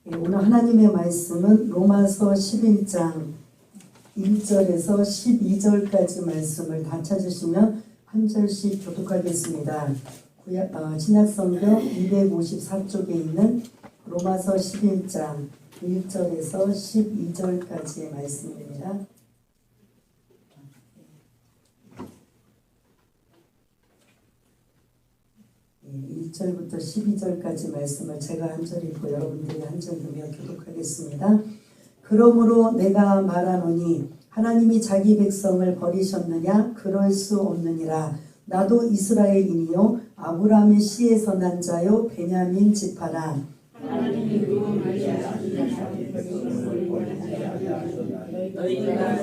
오늘 하나님의 말씀은 로마서 11장 1절에서 12절까지 말씀을 다 찾으시면 한 절씩 교독하겠습니다. 신약성경 254쪽에 있는 로마서 11장 1절에서 12절까지의 말씀입니다. 1절부터 12절까지 말씀을 제가 한 절 읽고 여러분들이 한 절 들으며 교독하겠습니다. 그러므로 내가 말하노니 하나님이 자기 백성을 버리셨느냐? 그럴 수 없느니라. 나도 이스라엘인이요 아브라함의 씨에서 난 자요 베냐민 지파라. 하나님이 누구를 자기 백성을 버리지 아니하셨나니 너희가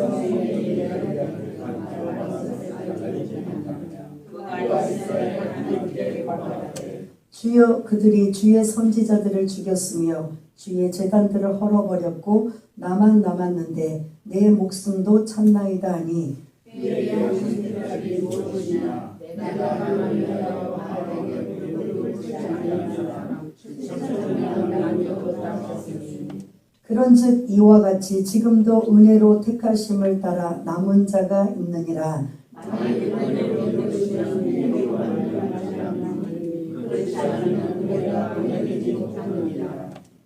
주여 그들이 주의 선지자들을 죽였으며 주의 제단들을 헐어버렸고 나만 남았는데 내 목숨도 찼나이다 하니 그런즉 이와 같이 지금도 은혜로 택하심을 따라 남은 자가 있느니라.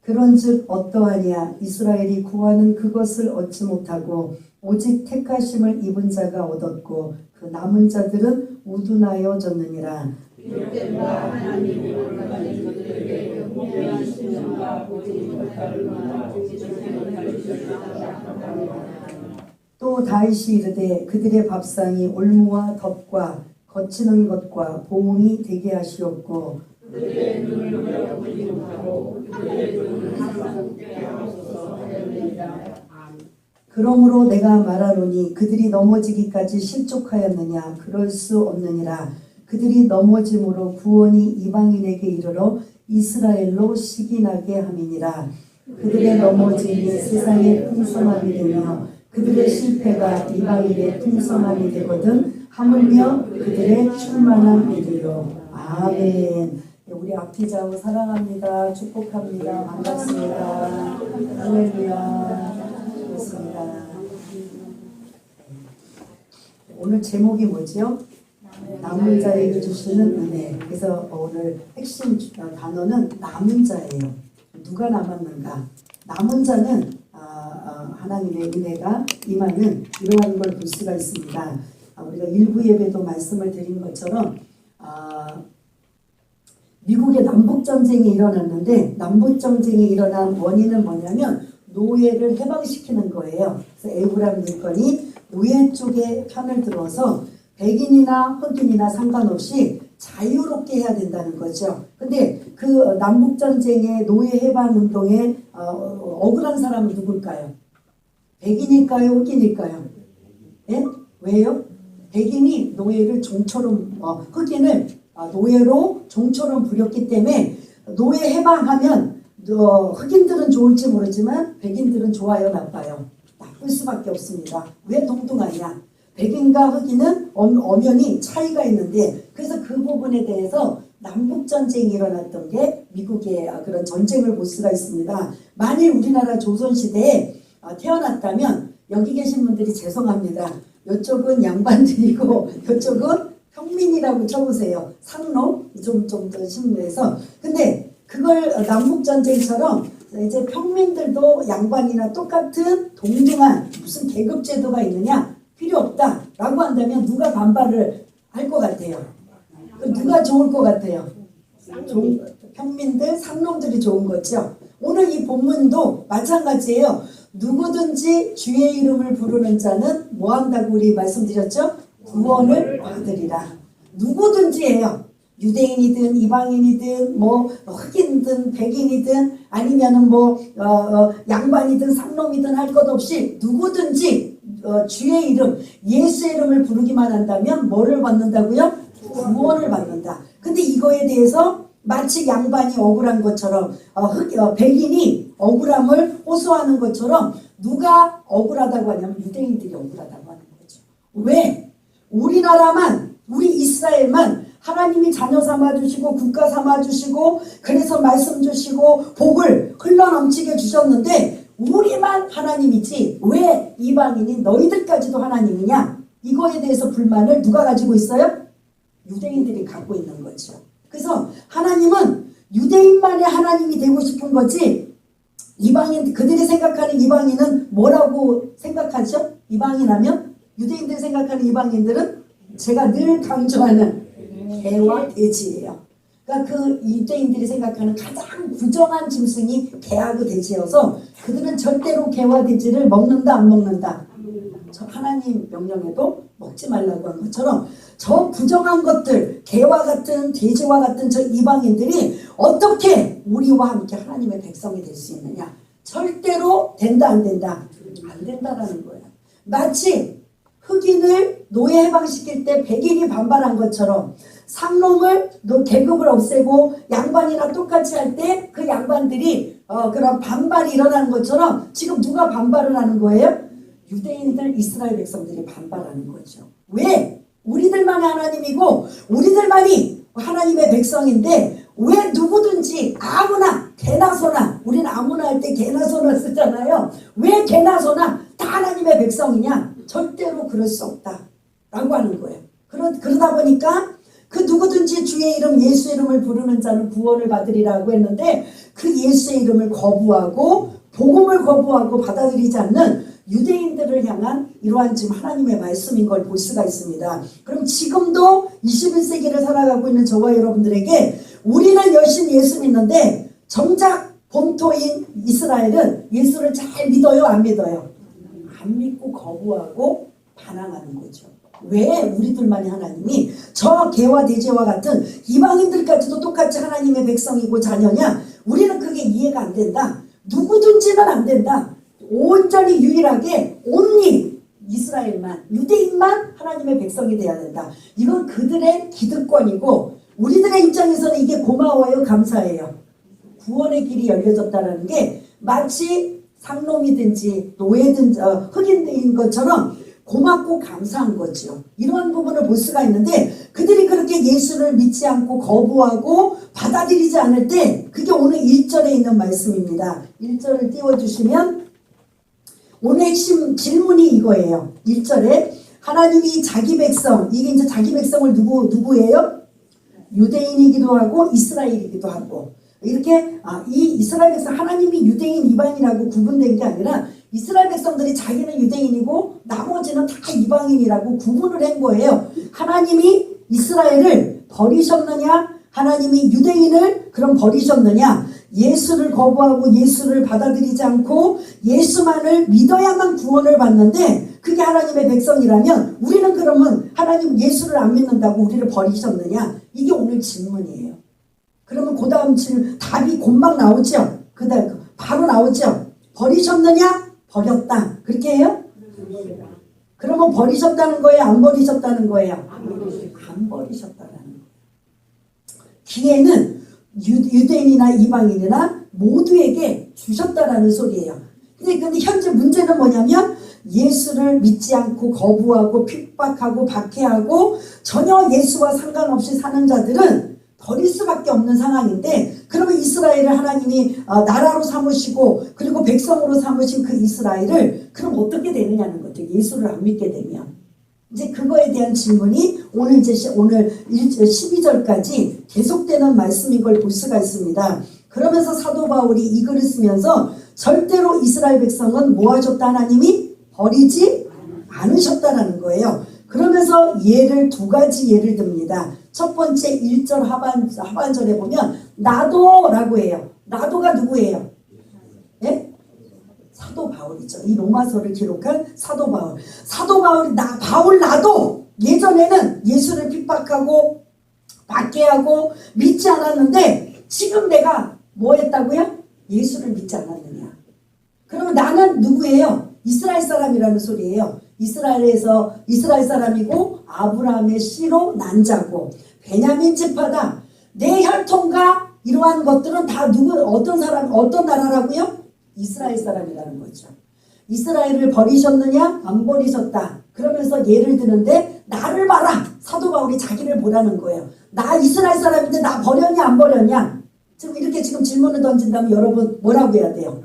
그런즉 어떠하냐? 이스라엘이 구하는 그것을 얻지 못하고 오직 택하심을 입은 자가 얻었고 그 남은 자들은 우둔하여졌느니라. 또 다윗이 이르되 그들의 밥상이 올무와 덫과 거치는 것과 보응이 되게 하시옵고 그들의 눈을 보지 못하고 그들의 눈을 항상 깨어서 하였느니라. 그러므로 내가 말하노니 그들이 넘어지기까지 실족하였느냐? 그럴 수 없느니라. 그들이 넘어짐으로 구원이 이방인에게 이르러 이스라엘로 시기나게 함이니라. 그들의 넘어짐이 세상의 풍성함이 되며 그들의 실패가 이방인의 풍성함이 되거든 하물며 그들의 충만함이 되요. 아멘. 우리 앞이자고 사랑합니다. 축복합니다. 반갑습니다. 할렐루야. 그렇습니다. 오늘 제목이 뭐지요? 남은 자에게 주시는 은혜. 그래서 오늘 핵심 단어는 남은 자예요. 누가 남았는가? 남은 자는 하나님의 은혜가 임하는 이러한 걸 볼 수가 있습니다. 우리가 일부 예배도 말씀을 드린 것처럼 미국의 남북전쟁이 일어났는데 남북전쟁이 일어난 원인은 뭐냐면 노예를 해방시키는 거예요. 그래서 에이브라함 링컨이 노예 쪽에 편을 들어서 백인이나 흑인이나 상관없이 자유롭게 해야 된다는 거죠. 근데 그 남북전쟁의 노예 해방운동에 억울한 사람은 누굴까요? 백인일까요? 흑인일까요? 예? 왜요? 백인이 노예를 종처럼 흑인을 노예로 종처럼 부렸기 때문에 노예 해방하면 흑인들은 좋을지 모르지만 백인들은 좋아요, 나빠요? 나쁠 수밖에 없습니다. 왜 동등하냐? 백인과 흑인은 엄연히 차이가 있는데 그래서 그 부분에 대해서 남북전쟁이 일어났던 게 미국의 그런 전쟁을 볼 수가 있습니다. 만일 우리나라 조선시대에 태어났다면 여기 계신 분들이 죄송합니다. 이쪽은 양반들이고 이쪽은 평민이라고 쳐보세요. 상로 좀 더 신무해서. 근데 그걸 남북전쟁처럼 이제 평민들도 양반이나 똑같은 동등한 무슨 계급제도가 있느냐? 필요 없다라고 한다면 누가 반발을 할 것 같아요? 누가 좋을 것 같아요? 평민들, 상놈들이 좋은 거죠. 오늘 이 본문도 마찬가지예요. 누구든지 주의 이름을 부르는 자는 뭐 한다고 우리 말씀드렸죠? 구원을 받으리라. 누구든지예요. 유대인이든 이방인이든 뭐 흑인이든 백인이든 아니면은 뭐 양반이든 상놈이든 할 것 없이 누구든지 주의 이름, 예수의 이름을 부르기만 한다면 뭐를 받는다고요? 구원을 받는다. 근데 이거에 대해서 마치 양반이 억울한 것처럼 백인이 억울함을 호소하는 것처럼 누가 억울하다고 하냐면 유대인들이 억울하다고 하는 거죠. 왜? 우리나라만, 우리 이스라엘만 하나님이 자녀 삼아주시고 국가 삼아주시고 그래서 말씀 주시고 복을 흘러넘치게 주셨는데 우리만 하나님이지 왜 이방인인 너희들까지도 하나님이냐? 이거에 대해서 불만을 누가 가지고 있어요? 유대인들이 갖고 있는 거죠. 그래서 하나님은 유대인만의 하나님이 되고 싶은 거지, 이방인, 그들이 생각하는 이방인은 뭐라고 생각하죠? 이방인 하면? 유대인들이 생각하는 이방인들은 제가 늘 강조하는 개와 돼지예요. 그러니까 그 유대인들이 생각하는 가장 부정한 짐승이 개하고 돼지여서 그들은 절대로 개와 돼지를 먹는다 안 먹는다? 저 하나님 명령에도 먹지 말라고 한 것처럼 저 부정한 것들, 개와 같은 돼지와 같은 저 이방인들이 어떻게 우리와 함께 하나님의 백성이 될 수 있느냐? 절대로 된다 안 된다? 안 된다라는 거예요. 마치 흑인을 노예 해방시킬 때 백인이 반발한 것처럼 상놈을 계급을 없애고 양반이랑 똑같이 할 때 그 양반들이 그런 반발이 일어나는 것처럼 지금 누가 반발을 하는 거예요? 유대인들, 이스라엘 백성들이 반발하는 거죠. 왜? 우리들만이 하나님이고 우리들만이 하나님의 백성인데 왜 누구든지 아무나 개나 소나, 우리는 아무나 할 때 개나 소나 쓰잖아요. 왜 개나 소나 다 하나님의 백성이냐? 절대로 그럴 수 없다 라고 하는 거예요. 그러다 보니까 그 누구든지 주의 이름 예수 이름을 부르는 자는 구원을 받으리라고 했는데 그 예수의 이름을 거부하고 복음을 거부하고 받아들이지 않는 유대인들을 향한 이러한 지금 하나님의 말씀인 걸 볼 수가 있습니다. 그럼 지금도 21세기를 살아가고 있는 저와 여러분들에게 우리는 열심히 예수 믿는데 정작 본토인 이스라엘은 예수를 잘 믿어요 안 믿어요? 안 믿고 거부하고 반항하는 거죠. 왜 우리들만이 하나님이 저 개와 돼지와 같은 이방인들까지도 똑같이 하나님의 백성이고 자녀냐? 우리는 그게 이해가 안 된다. 누구든지는 안 된다. 온전히 유일하게 온리 이스라엘만, 유대인만 하나님의 백성이 돼야 된다. 이건 그들의 기득권이고 우리들의 입장에서는 이게 고마워요 감사해요? 구원의 길이 열려졌다는 게 마치 상놈이든지 노예든지 흑인인 것처럼 고맙고 감사한 거죠. 이러한 부분을 볼 수가 있는데 그들이 그렇게 예수를 믿지 않고 거부하고 받아들이지 않을 때 그게 오늘 1절에 있는 말씀입니다. 1절을 띄워주시면 오늘 핵심 질문이 이거예요. 1절에 하나님이 자기 백성, 이게 이제 자기 백성을 누구예요? 유대인이기도 하고 이스라엘이기도 하고 이렇게 이 이스라엘 백성 하나님이 유대인 이방인이라고 구분된 게 아니라 이스라엘 백성들이 자기는 유대인이고 나머지는 다 이방인이라고 구분을 한 거예요. 하나님이 이스라엘을 버리셨느냐? 하나님이 유대인을 그럼 버리셨느냐? 예수를 거부하고 예수를 받아들이지 않고 예수만을 믿어야만 구원을 받는데 그게 하나님의 백성이라면 우리는 그러면 하나님 예수를 안 믿는다고 우리를 버리셨느냐? 이게 오늘 질문이에요. 그러면 그 다음 답이 곧막 나오죠? 바로 나오죠? 버리셨느냐? 버렸다. 그렇게 해요? 그러면 버리셨다는 거예요? 안 버리셨다는 거예요? 안 버리셨다는 거예요. 기회는 유대인이나 이방인이나 모두에게 주셨다라는 소리예요. 근데 현재 문제는 뭐냐면 예수를 믿지 않고 거부하고 핍박하고 박해하고 전혀 예수와 상관없이 사는 자들은 버릴 수밖에 없는 상황인데 그러면 이스라엘을 하나님이 나라로 삼으시고 그리고 백성으로 삼으신 그 이스라엘을 그럼 어떻게 되느냐는 거죠. 예수를 안 믿게 되면. 이제 그거에 대한 질문이 오늘 12절까지 계속되는 말씀인 걸 볼 수가 있습니다. 그러면서 사도 바울이 이 글을 쓰면서 절대로 이스라엘 백성은 뭐 하셨다? 하나님이 버리지 않으셨다라는 거예요. 그러면서 두 가지 예를 듭니다. 첫 번째 1절 하반절에 보면 나도라고 해요. 나도가 누구예요? 예? 사도 바울이죠. 이 로마서를 기록한 사도 바울. 사도 바울이 나도 예전에는 예수를 핍박하고 박해하고 믿지 않았는데 지금 내가 뭐 했다고요? 예수를 믿지 않았느냐. 그러면 나는 누구예요? 이스라엘 사람이라는 소리예요. 이스라엘 사람이고 아브라함의 씨로 난 자고 베냐민 지파다. 내 혈통과 이러한 것들은 다 어떤 나라라고요? 이스라엘 사람이라는 거죠. 이스라엘을 버리셨느냐? 안 버리셨다. 그러면서 예를 드는데 나를 봐라. 사도 바울이 자기를 보라는 거예요. 나 이스라엘 사람인데 나 버렸냐 안 버렸냐? 지금 질문을 던진다면 여러분 뭐라고 해야 돼요?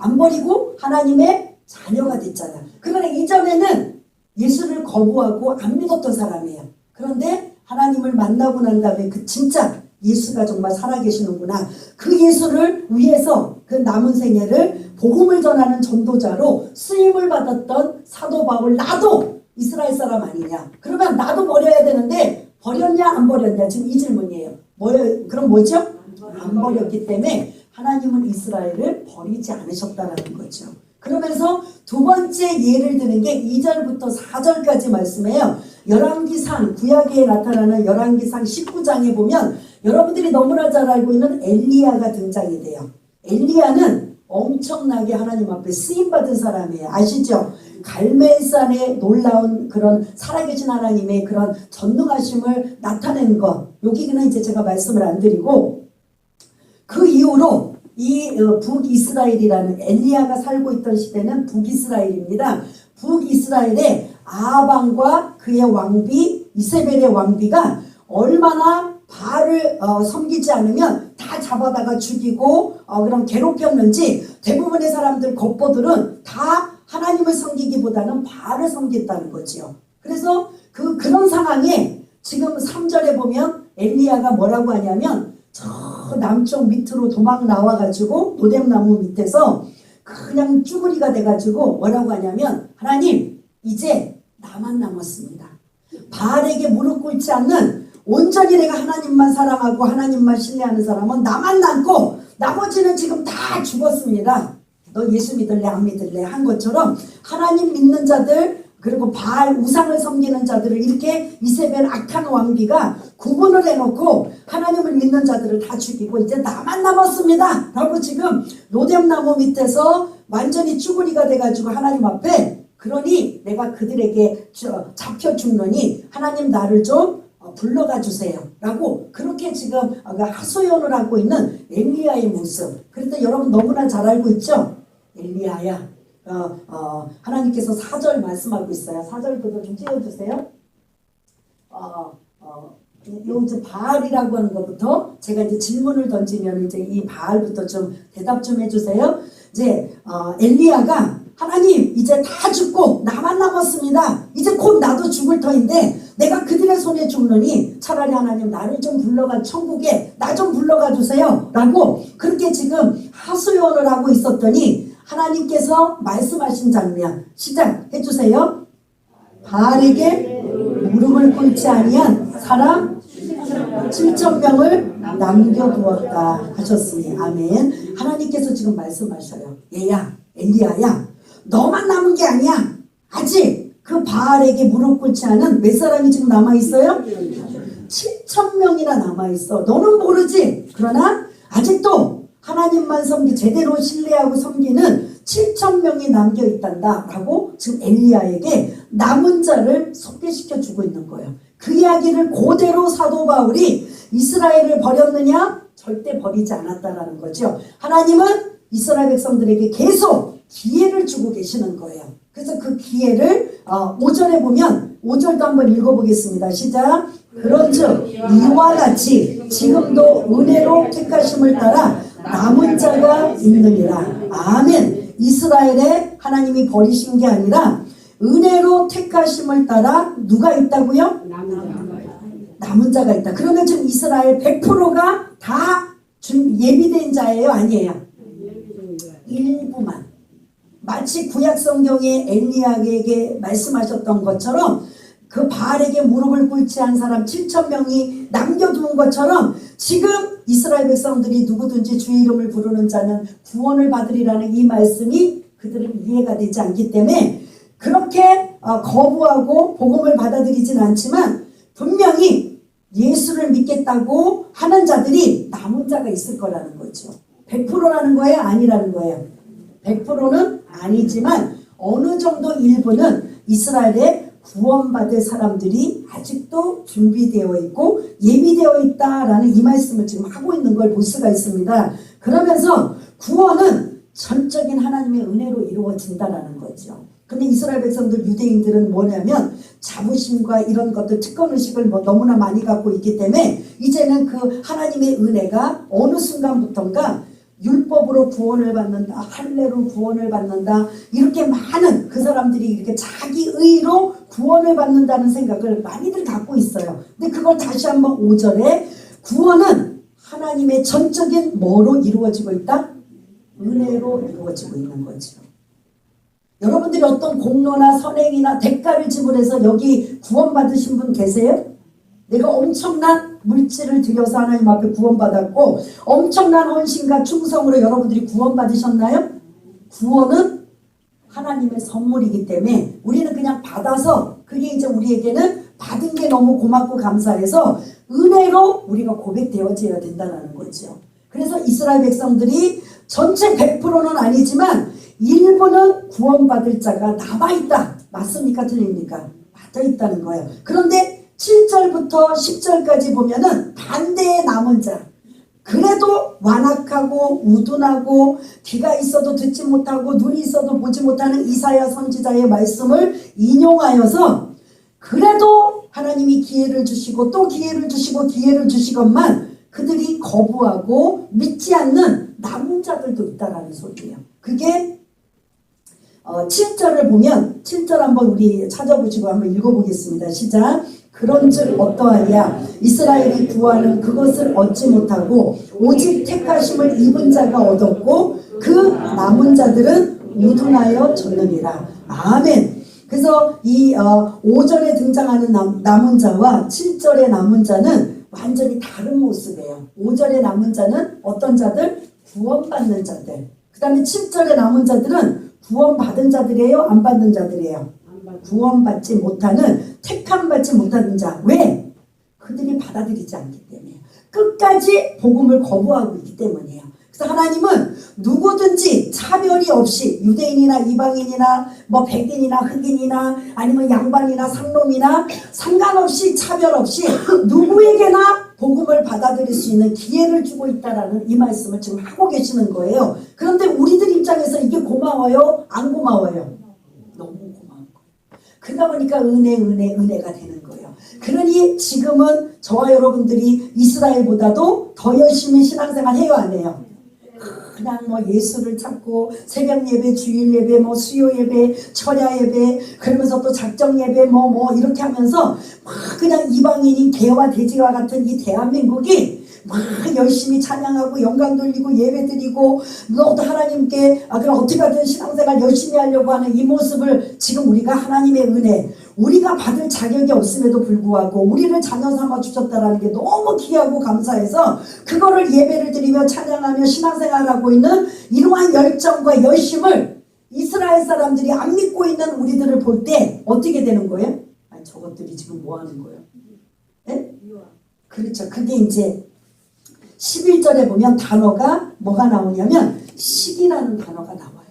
안 버리고 하나님의 자녀가 됐잖아. 그러나 이전에는 예수를 거부하고 안 믿었던 사람이에요. 그런데 하나님을 만나고 난 다음에 그 진짜 예수가 정말 살아계시는구나. 그 예수를 위해서 그 남은 생애를 복음을 전하는 전도자로 쓰임을 받았던 사도 바울, 나도 이스라엘 사람 아니냐. 그러면 나도 버려야 되는데 버렸냐 안 버렸냐 지금 이 질문이에요. 그럼 뭐죠? 안 버렸기 때문에 하나님은 이스라엘을 버리지 않으셨다라는 거죠. 그러면서 두 번째 예를 드는 게 2절부터 4절까지 말씀이에요. 열왕기상, 구약에 나타나는 열왕기상 19장에 보면 여러분들이 너무나 잘 알고 있는 엘리야가 등장이 돼요. 엘리야는 엄청나게 하나님 앞에 쓰임받은 사람이에요. 아시죠? 갈멜산에 놀라운 그런 살아계신 하나님의 그런 전능하심을 나타낸 것. 여기는 이제 제가 말씀을 안 드리고 그 이후로 이 북이스라엘이라는 엘리야가 살고 있던 시대는 북이스라엘입니다. 북이스라엘의 아합왕과 그의 왕비 이세벨의 왕비가 얼마나 바알을 섬기지 않으면 다 잡아다가 죽이고 그럼 괴롭혔는지 대부분의 사람들 겉보들은 다 하나님을 섬기기보다는 바알을 섬겼다는 거지요. 그래서 그런 상황에 지금 3절에 보면 엘리야가 뭐라고 하냐면 저 남쪽 밑으로 도망 나와가지고 노뎀나무 밑에서 그냥 쭈구리가 돼가지고 뭐라고 하냐면 하나님 이제 나만 남았습니다. 바알에게 무릎 꿇지 않는 온전히 내가 하나님만 사랑하고 하나님만 신뢰하는 사람은 나만 남고 나머지는 지금 다 죽었습니다. 너 예수 믿을래 안 믿을래 한 것처럼 하나님 믿는 자들 그리고 바알 우상을 섬기는 자들을 이렇게 이세벨 악한 왕비가 구분을 해놓고 하나님을 믿는 자들을 다 죽이고 이제 나만 남았습니다 라고 지금 노뎀나무 밑에서 완전히 쭈구리가 돼가지고 하나님 앞에 그러니 내가 그들에게 잡혀 죽느니 하나님 나를 좀 불러가 주세요 라고 그렇게 지금 하소연을 하고 있는 엘리야의 모습. 그런데 여러분 너무나 잘 알고 있죠? 엘리야야 하나님께서 4절 말씀하고 있어요. 4절부터 좀 띄워주세요. 이제 바알이라고 하는 것부터 제가 이제 질문을 던지면 이제 이 바알부터 좀 대답 좀 해주세요. 이제 엘리야가 하나님 이제 다 죽고 나만 남았습니다. 이제 곧 나도 죽을 터인데 내가 그들의 손에 죽느니 차라리 하나님 나를 좀 불러가 천국에 나 좀 불러가 주세요 라고 그렇게 지금 하소연을 하고 있었더니 하나님께서 말씀하신 장면 시작해 주세요. 바알에게 무릎을 꿇지 아니한 사람 7,000명을 남겨두었다 하셨으니 아멘. 하나님께서 지금 말씀하셔요. 얘야 엘리야야 너만 남은 게 아니야. 아직 그 바알에게 무릎 꿇지 않은 몇 사람이 지금 남아있어요? 7,000명이나 남아있어. 너는 모르지. 그러나 아직도 하나님만 제대로 신뢰하고 섬기는 7,000명이 남겨있단다 라고 지금 엘리야에게 남은 자를 소개시켜 주고 있는 거예요. 그 이야기를 그대로 사도 바울이 이스라엘을 버렸느냐? 절대 버리지 않았다라는 거죠. 하나님은 이스라엘 백성들에게 계속 기회를 주고 계시는 거예요. 그래서 그 기회를 5절에 보면 5절도 한번 읽어보겠습니다. 시작. 그런즉 이와 같이 지금도 은혜로 택하심을 따라 남은 자가 있느니라. 아멘. 이스라엘에 하나님이 버리신 게 아니라 은혜로 택하심을 따라 누가 있다고요? 남은 자가 있다. 그러면 지금 이스라엘 100%가 다 예비된 자예요? 아니에요? 일부만. 마치 구약 성경에 엘리야에게 말씀하셨던 것처럼 그 바알에게 무릎을 꿇지 않은 사람 7,000명이 남겨둔 것처럼 지금 이스라엘 백성들이 누구든지 주의 이름을 부르는 자는 구원을 받으리라는 이 말씀이 그들은 이해가 되지 않기 때문에 그렇게 거부하고 복음을 받아들이진 않지만 분명히 예수를 믿겠다고 하는 자들이 남은 자가 있을 거라는 거죠. 100%라는 거예요? 아니라는 거예요? 100%는 아니지만 어느 정도 일부는 이스라엘의 구원받을 사람들이 아직도 준비되어 있고 예비되어 있다라는 이 말씀을 지금 하고 있는 걸 볼 수가 있습니다. 그러면서 구원은 전적인 하나님의 은혜로 이루어진다라는 거죠. 근데 이스라엘 백성들 유대인들은 뭐냐면 자부심과 이런 것들 특권의식을 너무나 많이 갖고 있기 때문에 이제는 그 하나님의 은혜가 어느 순간부터인가 율법으로 구원을 받는다, 할례로 구원을 받는다, 이렇게 많은 그 사람들이 이렇게 자기 의로 구원을 받는다는 생각을 많이들 갖고 있어요. 근데 그걸 다시 한번 5절에 구원은 하나님의 전적인 뭐로 이루어지고 있다? 은혜로 이루어지고 있는 거죠. 여러분들이 어떤 공로나 선행이나 대가를 지불해서 여기 구원받으신 분 계세요? 내가 엄청난 물질을 들여서 하나님 앞에 구원받았고 엄청난 헌신과 충성으로 여러분들이 구원받으셨나요? 구원은 하나님의 선물이기 때문에 우리는 그냥 받아서 그게 이제 우리에게는 받은 게 너무 고맙고 감사해서 은혜로 우리가 고백되어져야 된다는 거죠. 그래서 이스라엘 백성들이 전체 100%는 아니지만 일부는 구원받을 자가 남아있다. 맞습니까? 틀립니까? 맞아있다는 거예요. 그런데 7절부터 10절까지 보면은 반대의 남은 자, 그래도 완악하고 우둔하고 귀가 있어도 듣지 못하고 눈이 있어도 보지 못하는 이사야 선지자의 말씀을 인용하여서 그래도 하나님이 기회를 주시고 또 기회를 주시고 기회를 주시건만 그들이 거부하고 믿지 않는 남은 자들도 있다라는 소리예요. 그게 7절을 보면 7절 한번 우리 찾아보시고 한번 읽어보겠습니다. 시작. 그런즉 어떠하랴 이스라엘이 구하는 그것을 얻지 못하고 오직 택하심을 입은 자가 얻었고 그 남은 자들은 우둔하여 졌느니라. 아멘. 그래서 이 5절에 등장하는 남은 자와 7절의 남은 자는 완전히 다른 모습이에요. 5절의 남은 자는 어떤 자들? 구원받는 자들. 그 다음에 7절의 남은 자들은 구원받은 자들이에요? 안 받는 자들이에요? 구원받지 못하는, 택함받지 못하는 자. 왜? 그들이 받아들이지 않기 때문에. 끝까지 복음을 거부하고 있기 때문이에요. 그래서 하나님은 누구든지 차별이 없이 유대인이나 이방인이나 뭐 백인이나 흑인이나 아니면 양반이나 상놈이나 상관없이 차별 없이 누구에게나 복음을 받아들일 수 있는 기회를 주고 있다라는 이 말씀을 지금 하고 계시는 거예요. 그런데 우리들 입장에서 이게 고마워요? 안 고마워요? 너무 고마운 거예요. 그러다 보니까 은혜가 되는 거예요. 그러니 지금은 저와 여러분들이 이스라엘보다도 더 열심히 신앙생활 해요, 안 해요? 그냥 뭐 예수를 찾고 새벽 예배, 주일 예배, 뭐 수요 예배, 철야 예배, 그러면서 또 작정 예배 뭐 이렇게 하면서 막 그냥 이방인인 개와 돼지와 같은 이 대한민국이 막 열심히 찬양하고 영광 돌리고 예배 드리고 너도 하나님께 그럼 어떻게 하든 신앙생활 열심히 하려고 하는 이 모습을 지금 우리가 하나님의 은혜, 우리가 받을 자격이 없음에도 불구하고 우리를 자녀 삼아 주셨다라는 게 너무 귀하고 감사해서 그거를 예배를 드리며 찬양하며 신앙생활하고 있는 이러한 열정과 열심을 이스라엘 사람들이 안 믿고 있는 우리들을 볼 때 어떻게 되는 거예요? 아니, 저것들이 지금 뭐 하는 거예요? 네? 그렇죠. 그게 이제 11절에 보면 단어가 뭐가 나오냐면 식이라는 단어가 나와요.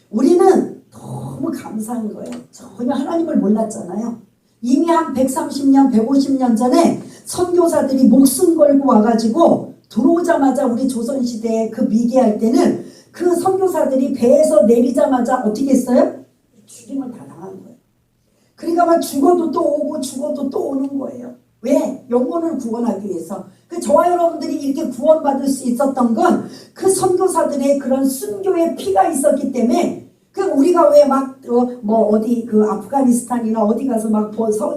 우리는 너무 감사한 거예요. 전혀 하나님을 몰랐잖아요. 이미 한 130년, 150년 전에 선교사들이 목숨 걸고 와가지고 들어오자마자 우리 조선시대에 그 미개할 때는 그 선교사들이 배에서 내리자마자 어떻게 했어요? 죽임을 다 당한 거예요. 그러니까 막 죽어도 또 오고 죽어도 또 오는 거예요. 왜? 영혼을 구원하기 위해서. 그 저와 여러분들이 이렇게 구원받을 수 있었던 건 그 선교사들의 그런 순교의 피가 있었기 때문에 그 우리가 왜 막 어디 그 아프가니스탄이나 어디 가서 막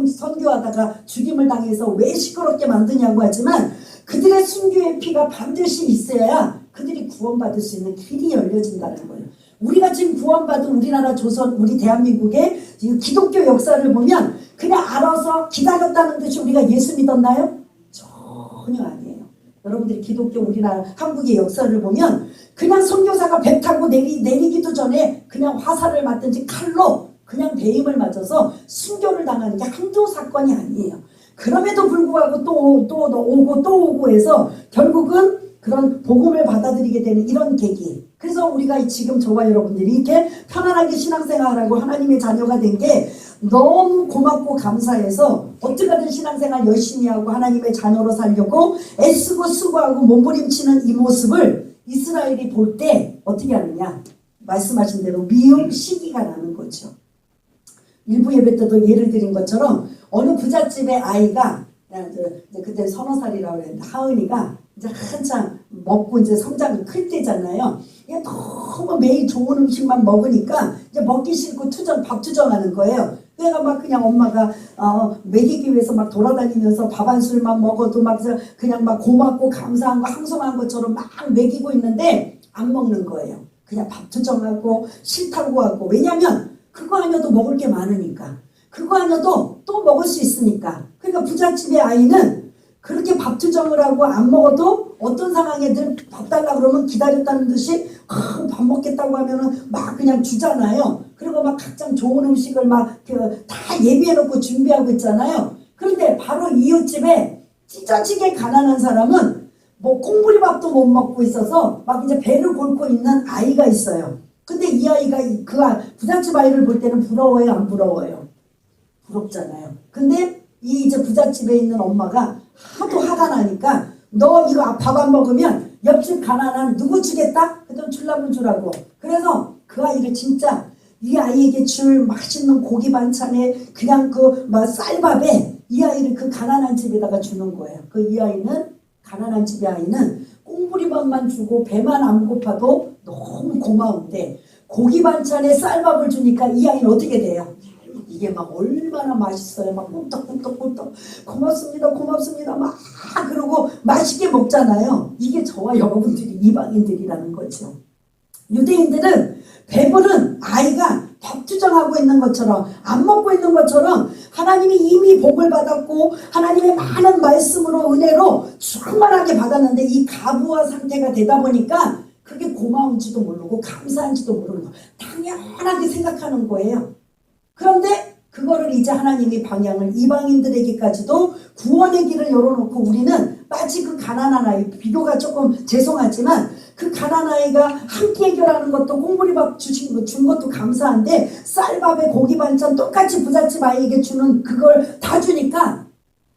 선교하다가 죽임을 당해서 왜 시끄럽게 만드냐고 하지만 그들의 순교의 피가 반드시 있어야 그들이 구원받을 수 있는 길이 열려진다는 거예요. 우리가 지금 구원받은 우리나라 조선, 우리 대한민국의 기독교 역사를 보면 그냥 알아서 기다렸다는 듯이 우리가 예수 믿었나요? 전혀 아니에요. 여러분들이 기독교 우리나라 한국의 역사를 보면 그냥 선교사가 배 타고 내리기도 전에 그냥 화살을 맞든지 칼로 그냥 배임을 맞아서 순교를 당하는 게 한두 사건이 아니에요. 그럼에도 불구하고 또 오고 해서 결국은 그런 복음을 받아들이게 되는 이런 계기. 그래서 우리가 지금 저와 여러분들이 이렇게 편안하게 신앙생활하고 하나님의 자녀가 된 게 너무 고맙고 감사해서 어떻게 하든 신앙생활 열심히 하고 하나님의 자녀로 살려고 애쓰고 수고하고 몸부림치는 이 모습을 이스라엘이 볼 때 어떻게 하느냐. 말씀하신 대로 미움, 시기가 나는 거죠. 일부 예배 때도 예를 드린 것처럼 어느 부잣집의 아이가 그때 30살이라고 그랬는데 하은이가 이제 한참 먹고 이제 성장이 클 때잖아요. 이게 너무 매일 좋은 음식만 먹으니까 이제 먹기 싫고 밥 투정하는 거예요. 그래가 막 그냥 엄마가 먹이기 위해서 막 돌아다니면서 밥 한 술만 먹어도 막 그냥 막 고맙고 감사한 거 항송한 것처럼 막 먹이고 있는데 안 먹는 거예요. 그냥 밥 투정하고 싫다고 하고. 왜냐면 그거 아니어도 먹을 게 많으니까. 그거 아니어도 또 먹을 수 있으니까. 그러니까 부잣집의 아이는 그렇게 밥 투정을 하고 안 먹어도 어떤 상황에들 밥 달라 그러면 기다렸다는 듯이 밥 먹겠다고 하면은 막 그냥 주잖아요. 그리고 막 각종 좋은 음식을 막 다 예비해놓고 준비하고 있잖아요. 그런데 바로 이웃집에 찢어지게 가난한 사람은 뭐 콩부리밥도 못 먹고 있어서 막 이제 배를 골고 있는 아이가 있어요. 근데 이 아이가 부잣집 아이를 볼 때는 부러워요, 안 부러워요? 부럽잖아요. 근데 이 이제 부잣집에 있는 엄마가 하도 화가 나니까 너 이거 밥 안 먹으면 옆집 가난한 누구 주겠다? 그랬더니 줄라면 주라고. 그래서 그 아이를 진짜 이 아이에게 줄 맛있는 고기 반찬에 그냥 쌀밥에 이 아이를 그 가난한 집에다가 주는 거예요. 이 아이는 가난한 집의 아이는 꽁부리밥만 주고 배만 안 고파도 너무 고마운데 고기 반찬에 쌀밥을 주니까 이 아이는 어떻게 돼요? 이게 막 얼마나 맛있어요. 막 꿀떡꿀떡꿀떡 고맙습니다 고맙습니다 막 그러고 맛있게 먹잖아요. 이게 저와 여러분들이 이방인들이라는 거죠. 유대인들은 배부른 아이가 밥 투정하고 있는 것처럼 안 먹고 있는 것처럼 하나님이 이미 복을 받았고 하나님의 많은 말씀으로 은혜로 충만하게 받았는데 이 가부화 상태가 되다 보니까 그게 고마운지도 모르고 감사한지도 모르는 거 당연하게 생각하는 거예요. 그런데 그거를 이제 하나님이 방향을 이방인들에게까지도 구원의 길을 열어놓고 우리는 마치 그 가난한 아이, 비교가 조금 죄송하지만 그 가난한 아이가 한 끼 해결하는 것도 콩부리밥 준 것도 감사한데 쌀밥에 고기 반찬 똑같이 부잣집 아이에게 주는 그걸 다 주니까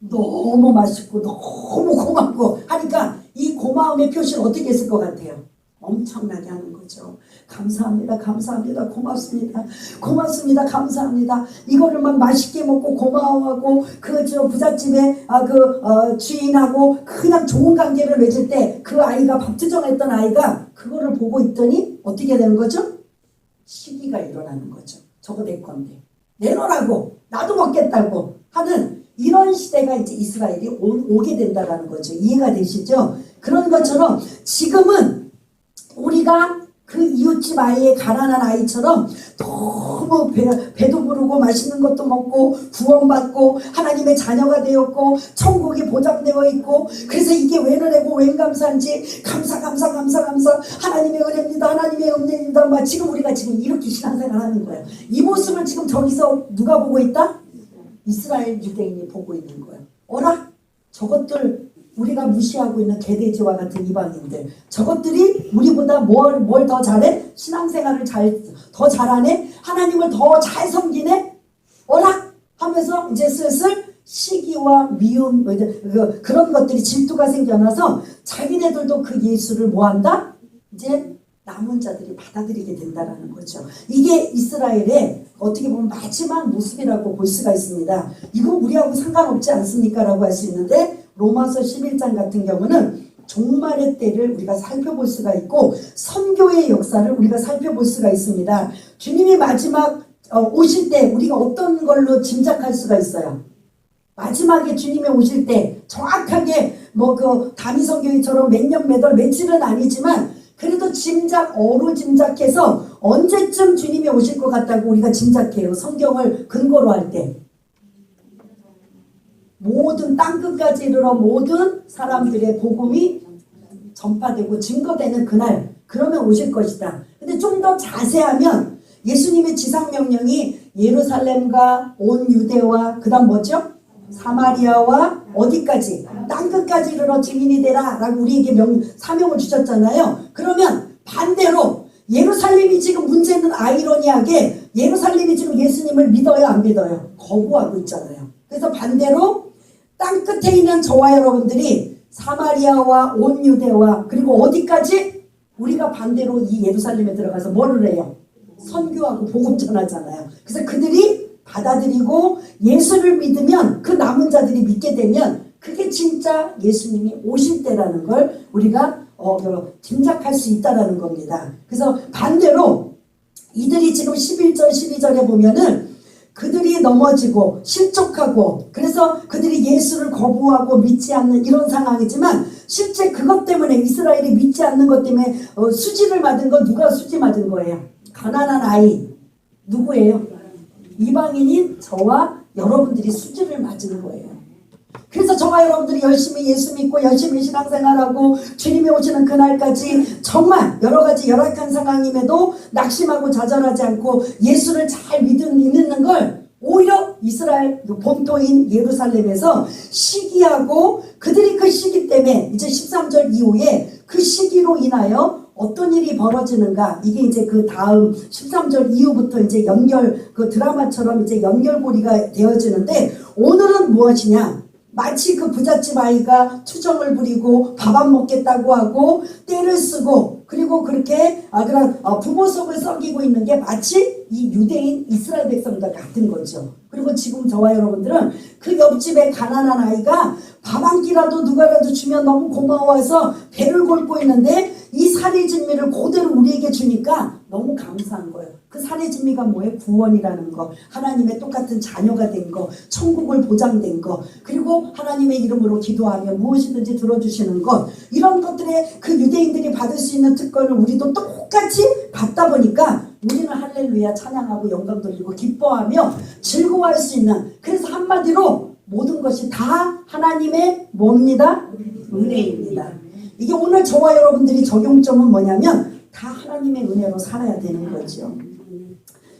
너무 맛있고 너무 고맙고 하니까 이 고마움의 표시를 어떻게 했을 것 같아요? 엄청나게 하는 거죠. 감사합니다 감사합니다 고맙습니다 고맙습니다 감사합니다. 이거를 막 맛있게 먹고 고마워하고 부잣집에 주인하고 그냥 좋은 관계를 맺을 때 그 아이가 밥 투정했던 아이가 그거를 보고 있더니 어떻게 되는 거죠? 시기가 일어나는 거죠. 저거 내 건데 내놓으라고 나도 먹겠다고 하는 이런 시대가 이제 이스라엘이 오게 된다는 거죠. 이해가 되시죠? 그런 것처럼 지금은 우리가 그 이웃집 아이의 가난한 아이처럼 너무 배도 부르고 맛있는 것도 먹고 구원받고 하나님의 자녀가 되었고 천국이 보장되어 있고 그래서 이게 웬 은혜고 웬 감사인지 감사 하나님의 은혜입니다 하나님의 은혜입니다 막 지금 우리가 지금 이렇게 신앙생활 하는 거예요. 이 모습을 지금 저기서 누가 보고 있다? 이스라엘 유대인이 보고 있는 거예요. 어라? 저것들 우리가 무시하고 있는 개돼지와 같은 이방인들 저것들이 우리보다 뭘 더 잘해? 신앙생활을 더 잘하네? 하나님을 더 잘 섬기네? 어라? 하면서 이제 슬슬 시기와 미움 그런 것들이 질투가 생겨나서 자기네들도 그 예수를 뭐한다? 이제 남은 자들이 받아들이게 된다는 거죠. 이게 이스라엘의 어떻게 보면 마지막 모습이라고 볼 수가 있습니다. 이거 우리하고 상관없지 않습니까? 라고 할 수 있는데 로마서 11장 같은 경우는 종말의 때를 우리가 살펴볼 수가 있고 선교의 역사를 우리가 살펴볼 수가 있습니다. 주님이 마지막 오실 때 우리가 어떤 걸로 짐작할 수가 있어요? 마지막에 주님이 오실 때 정확하게 다미성교회처럼 몇 년 몇 월 며칠은 아니지만 그래도 어로 짐작해서 언제쯤 주님이 오실 것 같다고 우리가 짐작해요. 성경을 근거로 할 때. 모든 땅끝까지 이르러 모든 사람들의 복음이 전파되고 증거되는 그날 그러면 오실 것이다. 근데 좀 더 자세하면 예수님의 지상명령이 예루살렘과 온 유대와 그 다음 뭐죠? 사마리아와 어디까지? 땅끝까지 이르러 증인이 되라 라고 우리에게 사명을 주셨잖아요. 그러면 반대로 예루살렘이 지금 문제는 아이러니하게 예루살렘이 지금 예수님을 믿어요 안 믿어요? 거부하고 있잖아요. 그래서 반대로 땅끝에 있는 저와 여러분들이 사마리아와 온 유대와 그리고 어디까지? 우리가 반대로 이 예루살렘에 들어가서 뭐를 해요? 선교하고 복음 전하잖아요. 그래서 그들이 받아들이고 예수를 믿으면 그 남은 자들이 믿게 되면 그게 진짜 예수님이 오실 때라는 걸 우리가 짐작할 수 있다라는 겁니다. 그래서 반대로 이들이 지금 11절 12절에 보면은 그들이 넘어지고 실족하고 그래서 그들이 예수를 거부하고 믿지 않는 이런 상황이지만 실제 그것 때문에 이스라엘이 믿지 않는 것 때문에 수지를 맞은 거 누가 수지 맞은 거예요? 가난한 아이 누구예요? 이방인인 저와 여러분들이 수지를 맞은 거예요. 그래서 저와 여러분들이 열심히 예수 믿고 열심히 신앙생활하고 주님이 오시는 그날까지 정말 여러가지 열악한 상황임에도 낙심하고 좌절하지 않고 예수를 잘 믿는 걸 오히려 이스라엘 본토인 예루살렘에서 시기하고 그들이 그 시기 때문에 이제 13절 이후에 그 시기로 인하여 어떤 일이 벌어지는가 이게 이제 그 다음 13절 이후부터 이제 그 드라마처럼 이제 연결고리가 되어지는데 오늘은 무엇이냐? 마치 그 부잣집 아이가 투정을 부리고 밥 안 먹겠다고 하고 떼를 쓰고 그리고 그렇게 그런 부모 속을 썩이고 있는 게 마치 이 유대인 이스라엘 백성과 같은 거죠. 그리고 지금 저와 여러분들은 그 옆집에 가난한 아이가 밥 한 끼라도 누가라도 주면 너무 고마워해서 배를 골고 있는데 이 살해진미를 그대로 우리에게 주니까 너무 감사한 거예요. 그 살해진미가 뭐예요? 구원이라는 거, 하나님의 똑같은 자녀가 된 거, 천국을 보장된 거, 그리고 하나님의 이름으로 기도하면 무엇이든지 들어주시는 것, 이런 것들에 그 유대인들이 받을 수 있는 특권을 우리도 똑같이 받다 보니까 우리는 할렐루야 찬양하고 영광 돌리고 기뻐하며 즐거워할 수 있는, 그래서 한마디로 모든 것이 다 하나님의 뭡니다? 은혜입니다. 이게 오늘 저와 여러분들이 적용점은 뭐냐면 다 하나님의 은혜로 살아야 되는 거죠.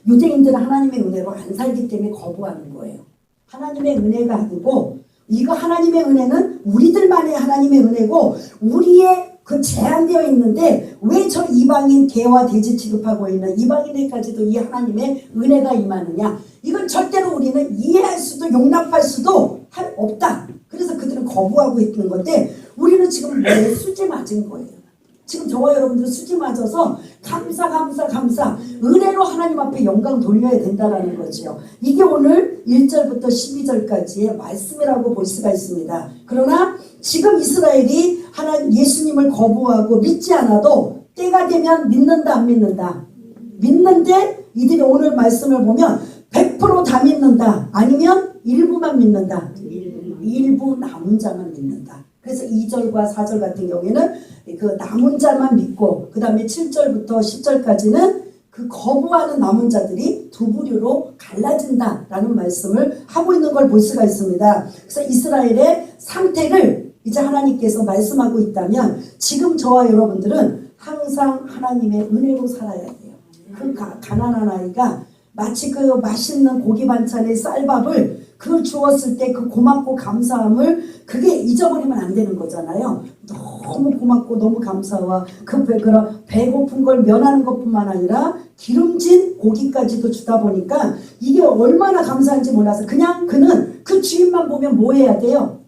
유대인들은 하나님의 은혜로 안 살기 때문에 거부하는 거예요. 하나님의 은혜가 아니고 이거 하나님의 은혜는 우리들만의 하나님의 은혜고 우리의 그 제한되어 있는데 왜 저 이방인 개와 돼지 취급하고 있는 이방인에까지도 이 하나님의 은혜가 임하느냐, 이건 절대로 우리는 이해할 수도 용납할 수도 없다. 그래서 그들은 거부하고 있는 건데 우리는 지금 왜 수지 맞은 거예요. 지금 저와 여러분들 수지 맞아서 감사 은혜로 하나님 앞에 영광 돌려야 된다는 거죠. 이게 오늘 1절부터 12절까지의 말씀이라고 볼 수가 있습니다. 그러나 지금 이스라엘이 예수님을 거부하고 믿지 않아도 때가 되면 믿는다 안 믿는다? 믿는데 이들이 오늘 말씀을 보면 100% 다 믿는다 아니면 일부만 믿는다? 일부 남은 자만 믿는다. 그래서 2절과 4절 같은 경우에는 그 남은 자만 믿고 그 다음에 7절부터 10절까지는 그 거부하는 남은 자들이 두 부류로 갈라진다라는 말씀을 하고 있는 걸 볼 수가 있습니다. 그래서 이스라엘의 상태를 이제 하나님께서 말씀하고 있다면 지금 저와 여러분들은 항상 하나님의 은혜로 살아야 돼요. 그 가난한 아이가 마치 그 맛있는 고기 반찬의 쌀밥을 그걸 주었을 때 그 고맙고 감사함을 그게 잊어버리면 안 되는 거잖아요. 너무 고맙고 너무 감사와 그런 배고픈 걸 면하는 것뿐만 아니라 기름진 고기까지도 주다 보니까 이게 얼마나 감사한지 몰라서 그냥 그는 그 주인만 보면 뭐 해야 돼요?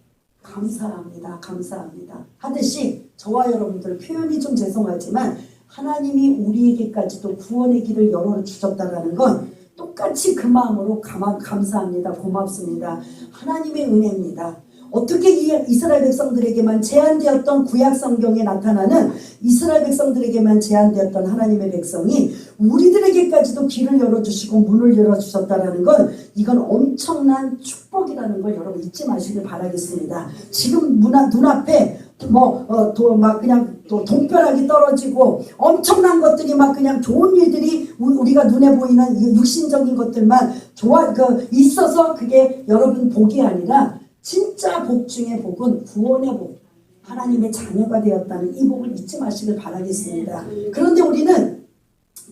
감사합니다. 감사합니다. 하듯이 저와 여러분들 표현이 좀 죄송하지만 하나님이 우리에게까지도 구원의 길을 열어주셨다는 건 똑같이 그 마음으로 감사합니다. 고맙습니다. 하나님의 은혜입니다. 어떻게 이스라엘 백성들에게만 제한되었던 구약 성경에 나타나는 이스라엘 백성들에게만 제한되었던 하나님의 백성이 우리들에게까지도 길을 열어주시고 문을 열어주셨다는 건 이건 엄청난 축복이라는 걸 여러분 잊지 마시길 바라겠습니다. 지금 눈앞에 막 그냥 동편하게 떨어지고 엄청난 것들이 막 그냥 좋은 일들이 우리가 눈에 보이는 육신적인 것들만 있어서 그게 여러분 복이 아니라 진짜 복 중에 복은 구원의 복, 하나님의 자녀가 되었다는 이 복을 잊지 마시길 바라겠습니다. 그런데 우리는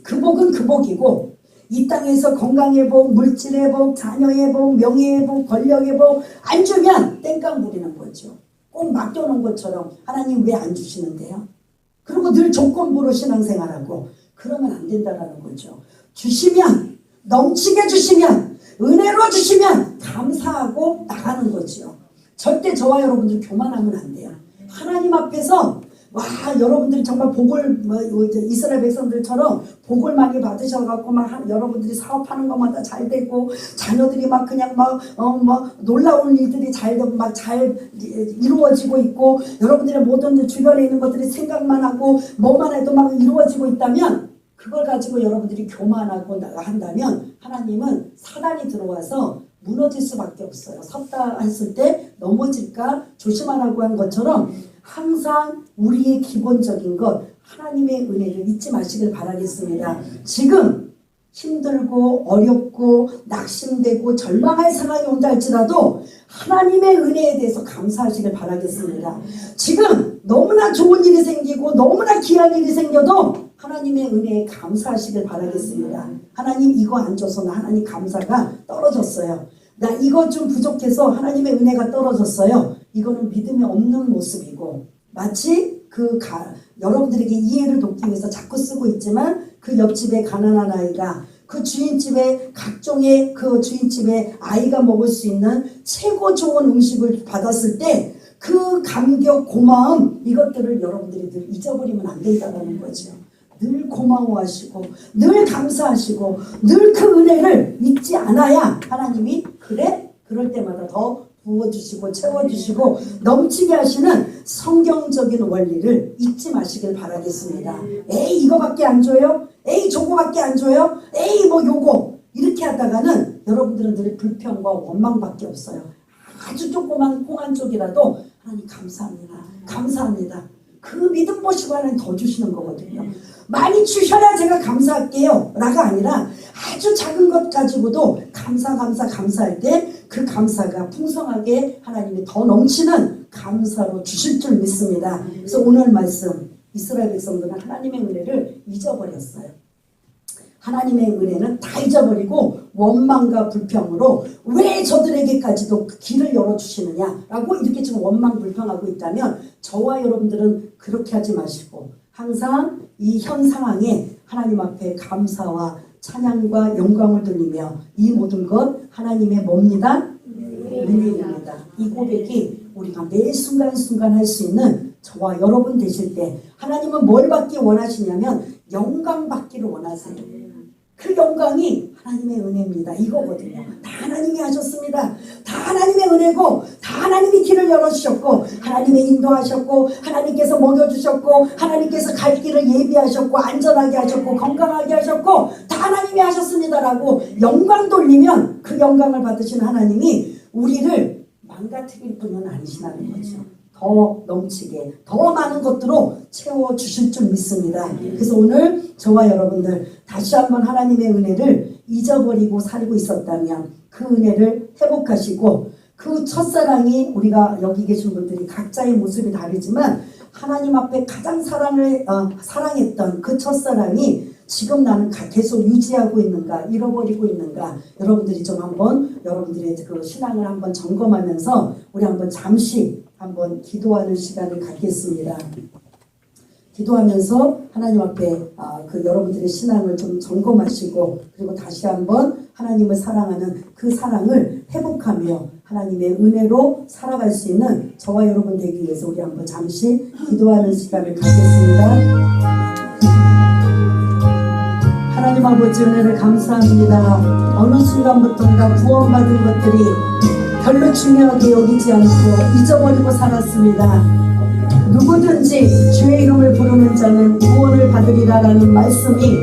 그 복은 그 복이고 이 땅에서 건강의 복, 물질의 복, 자녀의 복, 명예의 복, 권력의 복 안 주면 땡깡 부리는 거죠. 꼭 맡겨놓은 것처럼 하나님 왜 안 주시는데요? 그리고 늘 조건부로 신앙생활하고 그러면 안 된다는 거죠. 주시면, 넘치게 주시면, 은혜로 주시면 감사하고 나가는 거죠. 절대 저와 여러분들 교만하면 안 돼요. 하나님 앞에서 와, 여러분들이 정말 복을 이스라엘 백성들처럼 복을 많이 받으셔갖고 막 여러분들이 사업하는 것마다 잘 되고 자녀들이 막 그냥 막 놀라운 일들이 잘 이루어지고 있고 여러분들의 모든 주변에 있는 것들이 생각만 하고 뭐만 해도 막 이루어지고 있다면 그걸 가지고 여러분들이 교만하고 한다면 하나님은 사단이 들어와서 무너질 수밖에 없어요. 섰다 했을 때 넘어질까 조심하라고 한 것처럼 항상 우리의 기본적인 것 하나님의 은혜를 잊지 마시길 바라겠습니다. 지금 힘들고 어렵고 낙심되고 절망할 상황이 온다 할지라도 하나님의 은혜에 대해서 감사하시길 바라겠습니다. 지금 너무나 좋은 일이 생기고 너무나 귀한 일이 생겨도 하나님의 은혜에 감사하시길 바라겠습니다. 하나님 이거 안 줘서 나 하나님 감사가 떨어졌어요. 나 이거 좀 부족해서 하나님의 은혜가 떨어졌어요. 이거는 믿음이 없는 모습이고 마치 여러분들에게 이해를 돕기 위해서 자꾸 쓰고 있지만 그 옆집에 가난한 아이가 그 주인집에 각종의 그 주인집에 아이가 먹을 수 있는 최고 좋은 음식을 받았을 때 그 감격 고마움 이것들을 여러분들이 늘 잊어버리면 안 된다는 거죠. 늘 고마워하시고 늘 감사하시고 늘 그 은혜를 잊지 않아야 하나님이 그럴 때마다 더 부어주시고 채워주시고 넘치게 하시는 성경적인 원리를 잊지 마시길 바라겠습니다. 에이 이거밖에 안 줘요? 에이 저거밖에 안 줘요? 에이 뭐 요거 이렇게 하다가는 여러분들은 늘 불평과 원망밖에 없어요. 아주 조그만 콩 한 쪽이라도 하나님 감사합니다. 감사합니다. 그 믿음 보시고 하나님 더 주시는 거거든요. 많이 주셔야 제가 감사할게요 라가 아니라 아주 작은 것 가지고도 감사할 때 그 감사가 풍성하게 하나님이 더 넘치는 감사로 주실 줄 믿습니다. 그래서 오늘 말씀 이스라엘 백성들은 하나님의 은혜를 잊어버렸어요. 하나님의 은혜는 다 잊어버리고 원망과 불평으로 왜 저들에게까지도 길을 열어주시느냐라고 이렇게 지금 원망 불평하고 있다면 저와 여러분들은 그렇게 하지 마시고 항상 이 현 상황에 하나님 앞에 감사와 찬양과 영광을 돌리며 이 모든 것 하나님의 뭡니다? 은혜입니다. 이 고백이 우리가 매 순간순간 할 수 있는 저와 여러분 되실 때 하나님은 뭘 받기 원하시냐면 영광 받기를 원하세요. 그 영광이 하나님의 은혜입니다. 이거거든요. 다 하나님이 하셨습니다. 다 하나님의 은혜고 다 하나님이 길을 열어주셨고 하나님의 인도하셨고 하나님께서 먹여주셨고 하나님께서 갈 길을 예비하셨고 안전하게 하셨고 건강하게 하셨고 다 하나님이 하셨습니다라고 영광 돌리면 그 영광을 받으신 하나님이 우리를 망가뜨릴 분은 아니시라는 거죠. 더 넘치게 더 많은 것들로 채워주실 줄 믿습니다. 그래서 오늘 저와 여러분들 다시 한번 하나님의 은혜를 잊어버리고 살고 있었다면 그 은혜를 회복하시고 그 첫사랑이 우리가 여기 계신 분들이 각자의 모습이 다르지만 하나님 앞에 가장 사랑했던 그 첫사랑이 지금 나는 계속 유지하고 있는가 잃어버리고 있는가 여러분들이 좀 한번 여러분들의 그 신앙을 한번 점검하면서 우리 한번 잠시 한번 기도하는 시간을 갖겠습니다. 기도하면서 하나님 앞에 그 여러분들의 신앙을 좀 점검하시고 그리고 다시 한번 하나님을 사랑하는 그 사랑을 회복하며 하나님의 은혜로 살아갈 수 있는 저와 여러분 되기 위해서 우리 한번 잠시 기도하는 시간을 갖겠습니다. 하나님 아버지 은혜를 감사합니다. 어느 순간부터인가 구원받은 것들이 별로 중요하게 여기지 않고 잊어버리고 살았습니다. 누구든지 주의 이름을 부르는 자는 구원을 받으리라라는 말씀이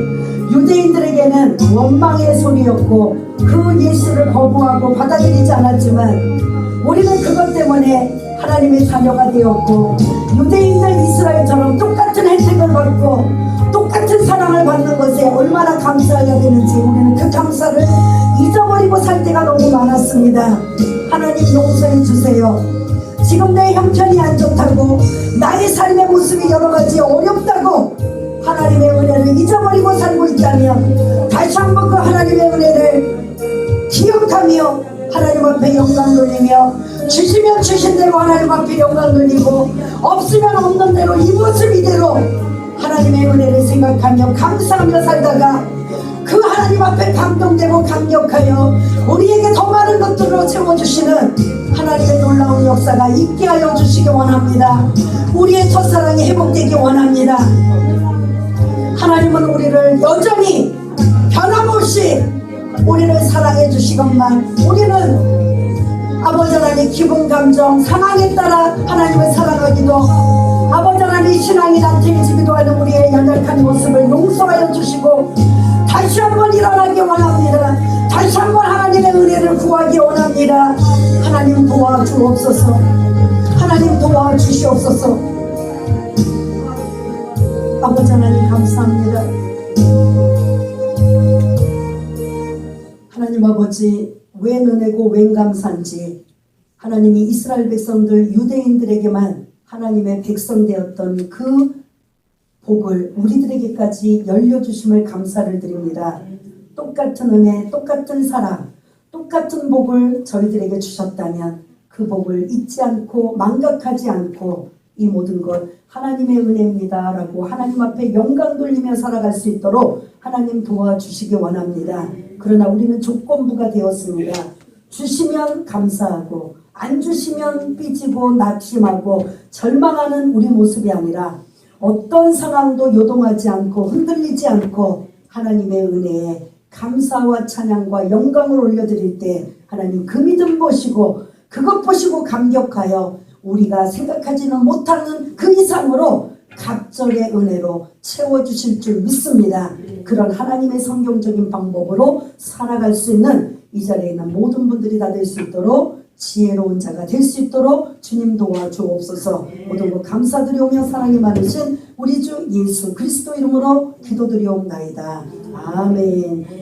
유대인들에게는 원망의 소리였고 그 예수를 거부하고 받아들이지 않았지만 우리는 그것 때문에 하나님의 자녀가 되었고 유대인들 이스라엘처럼 똑같은 혜택을 받고 똑같은 사랑을 받는 것에 얼마나 감사해야 되는지 우리는 그 감사를 잊어버리고 살 때가 너무 많았습니다. 하나님 용서해 주세요. 지금 내 형편이 안 좋다고 나의 삶의 모습이 여러가지 어렵다고 하나님의 은혜를 잊어버리고 살고 있다면 다시 한번 그 하나님의 은혜를 기억하며 하나님 앞에 영광 돌리며 주시면 주신 대로 하나님 앞에 영광 돌리고 없으면 없는 대로 이 모습 이대로 하나님의 은혜를 생각하며 감사하며 살다가 그 하나님 앞에 감동되고 감격하여 우리에게 더 많은 것들로 채워주시는 하나님의 놀라운 역사가 있게 하여 주시기 원합니다. 우리의 첫사랑이 회복되기 원합니다. 하나님은 우리를 여전히 변함없이 우리를 사랑해 주시건만 우리는 아버지 하나님 기분 감정 상황에 따라 하나님을 사랑하기도 아버지 하나님 신앙이 나태해지기도 하는 우리의 연약한 모습을 용서하여 주시고 다시 한번 일어나기 원합니다. 다시 한번 하나님의 은혜를 구하기 원합니다. 하나님 도와주옵소서. 하나님 도와주시옵소서. 아버지 하나님 감사합니다. 하나님 아버지 웬 은혜고 웬 감사인지 하나님이 이스라엘 백성들 유대인들에게만 하나님의 백성 되었던 그 복을 우리들에게까지 열려주심을 감사를 드립니다. 똑같은 은혜, 똑같은 사랑, 똑같은 복을 저희들에게 주셨다면 그 복을 잊지 않고 망각하지 않고 이 모든 것 하나님의 은혜입니다 라고 하나님 앞에 영광 돌리며 살아갈 수 있도록 하나님 도와주시기 원합니다. 그러나 우리는 조건부가 되었습니다. 주시면 감사하고 안 주시면 삐지고 낙심하고 절망하는 우리 모습이 아니라 어떤 상황도 요동하지 않고 흔들리지 않고 하나님의 은혜에 감사와 찬양과 영광을 올려드릴 때 하나님 그 믿음 보시고 그것 보시고 감격하여 우리가 생각하지는 못하는 그 이상으로 갑절의 은혜로 채워주실 줄 믿습니다. 그런 하나님의 성경적인 방법으로 살아갈 수 있는 이 자리에 있는 모든 분들이 다 될 수 있도록 지혜로운 자가 될 수 있도록 주님 도와주옵소서. 모든 것 감사드리오며 사랑이 많으신 우리 주 예수 그리스도 이름으로 기도드리옵나이다. 아멘.